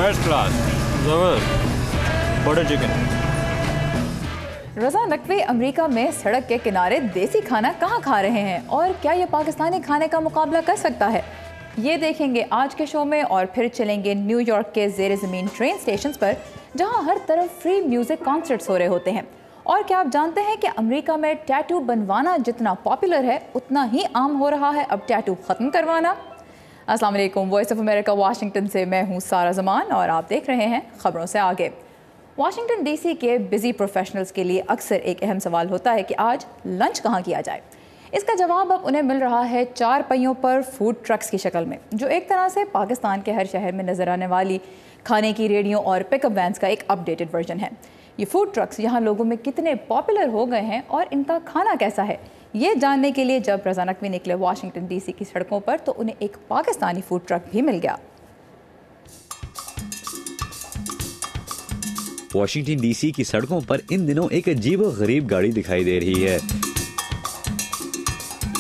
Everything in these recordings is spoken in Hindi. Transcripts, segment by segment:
फर्स्ट क्लास, ज़बरदस्त बटर चिकन। रज़ा नकवी अमेरिका में सड़क के किनारे देसी खाना कहाँ खा रहे हैं और क्या ये पाकिस्तानी खाने का मुकाबला कर सकता है, ये देखेंगे आज के शो में। और फिर चलेंगे न्यूयॉर्क के ज़ेर ज़मीन ट्रेन स्टेशन पर, जहाँ हर तरफ फ्री म्यूज़िक कॉन्सर्ट्स हो रहे होते हैं। और क्या आप जानते हैं कि अमेरिका में टैटू बनवाना जितना पॉपुलर है उतना ही आम हो रहा है अब टैटू ख़त्म करवाना। अस्सलाम वालेकुम, वॉइस ऑफ अमेरिका वाशिंगटन से मैं हूँ सारा जमान और आप देख रहे हैं खबरों से आगे। वाशिंगटन डीसी के बिजी प्रोफेशनल्स के लिए अक्सर एक अहम सवाल होता है कि आज लंच कहाँ किया जाए। इसका जवाब अब उन्हें मिल रहा है 4 पहियों पर फूड ट्रक्स की शक्ल में, जो एक तरह से पाकिस्तान के हर शहर में नज़र आने वाली खाने की रेडियों और पिकअप वैन्स का एक अपडेटेड वर्जन है। ये फूड ट्रक्स यहाँ लोगों में कितने पॉपुलर हो गए हैं और इनका खाना कैसा है, ये जानने के लिए जब रज़ा नकवी निकले वाशिंगटन डीसी की सड़कों पर तो उन्हें एक पाकिस्तानी फूड ट्रक भी मिल गया। वाशिंगटन डीसी की सड़कों पर इन दिनों एक अजीब-ओ-गरीब गाड़ी दिखाई दे रही है।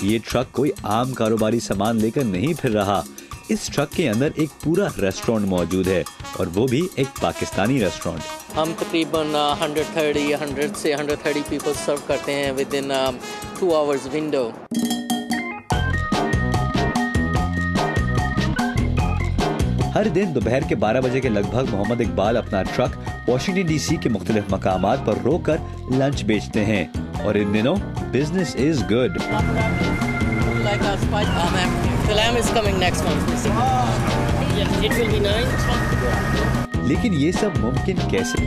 ये ट्रक कोई आम कारोबारी सामान लेकर नहीं फिर रहा। इस ट्रक के अंदर एक पूरा रेस्टोरेंट मौजूद है और वो भी एक पाकिस्तानी रेस्टोरेंट। हम तकरीबन 100 से 130 पीपल सर्व करते हैं विद इन 2 आवर्स विंडो। हर दिन दोपहर के 12 बजे के लगभग मोहम्मद इकबाल अपना ट्रक वाशिंगटन डीसी के मुख्तलिफ मकामात पर रोककर लंच बेचते हैं और इन दिनों बिजनेस इज गुड। लेकिन ये सब मुमकिन कैसे?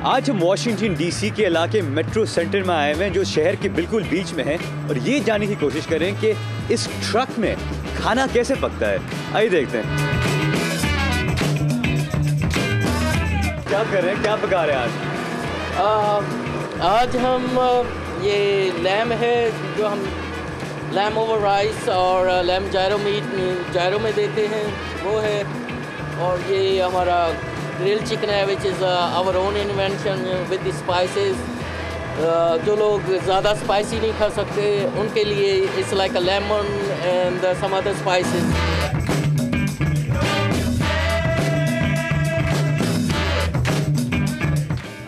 आज हम वाशिंगटन डीसी के इलाके मेट्रो सेंटर में आए हुए हैं, जो शहर के बिल्कुल बीच में है, और ये जानने की कोशिश करें कि इस ट्रक में खाना कैसे पकता है। आइए देखते हैं क्या कर रहे हैं, क्या पका रहे हैं आज हम ये लैम है जो हम लैम ओवर राइस और लैम जायरो में देते हैं, वो है। और ये हमारा ग्रिल चिकन है which is our own invention with the spices. जो लोग ज़्यादा स्पाइसी नहीं खा सकते उनके लिए it's like a lemon and some other spices.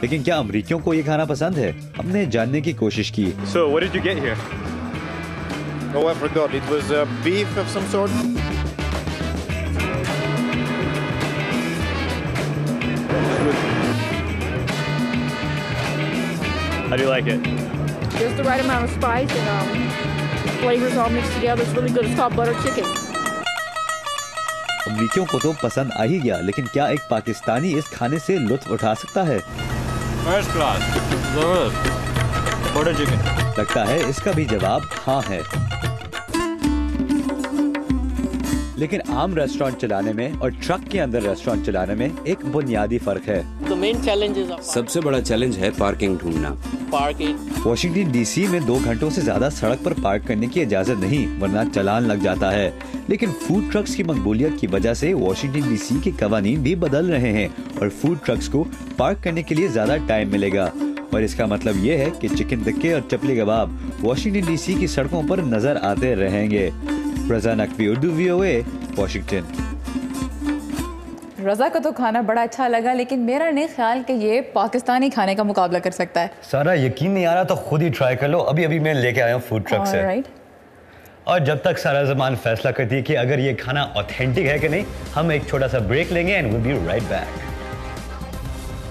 लेकिन क्या अमरीकियों को ये खाना पसंद है? हमने जानने की कोशिश की। So what did you get here? Oh, I forgot. It was beef of some sort. How do you like it? Just the right amount of spice and flavors all mixed together. It's really good. It's called butter chicken. अमरीकियों को तो पसंद आ ही गया, लेकिन क्या एक पाकिस्तानी इस खाने से लुत्फ उठा सकता है? फर्स्ट क्लास, ज़बरदस्त बटर चिकन। लगता है इसका भी जवाब हाँ है। लेकिन आम रेस्टोरेंट चलाने में और ट्रक के अंदर रेस्टोरेंट चलाने में एक बुनियादी फर्क है। सबसे बड़ा चैलेंज है पार्किंग ढूंढना। वाशिंगटन डीसी में 2 घंटों से ज्यादा सड़क पर पार्क करने की इजाजत नहीं, वरना चालान लग जाता है। लेकिन फूड ट्रक्स की मकबूलियत की वजह से वाशिंगटन डीसी के कवानीन भी बदल रहे हैं और फूड ट्रक्स को पार्क करने के लिए ज्यादा टाइम मिलेगा। और इसका मतलब ये है कि चिकन टिक्के और चपली कबाब वाशिंगटन डीसी की सड़कों पर नजर आते रहेंगे। रज़ा नकवी, उर्दू VOA, वाशिंगटन। रज़ा को तो खाना बड़ा अच्छा लगा, लेकिन मेरा नहीं ख्याल कि ये पाकिस्तानी खाने का मुकाबला कर सकता है। सारा यकीन नहीं आ रहा तो खुद ही ट्राई कर लो। अभी अभी मैं लेके आया हूँ फूड ट्रक से। और जब तक सारा ज़मान फैसला करती है कि अगर ये खाना ऑथेंटिक है कि नहीं, हम एक छोटा सा ब्रेक लेंगे and will be right back.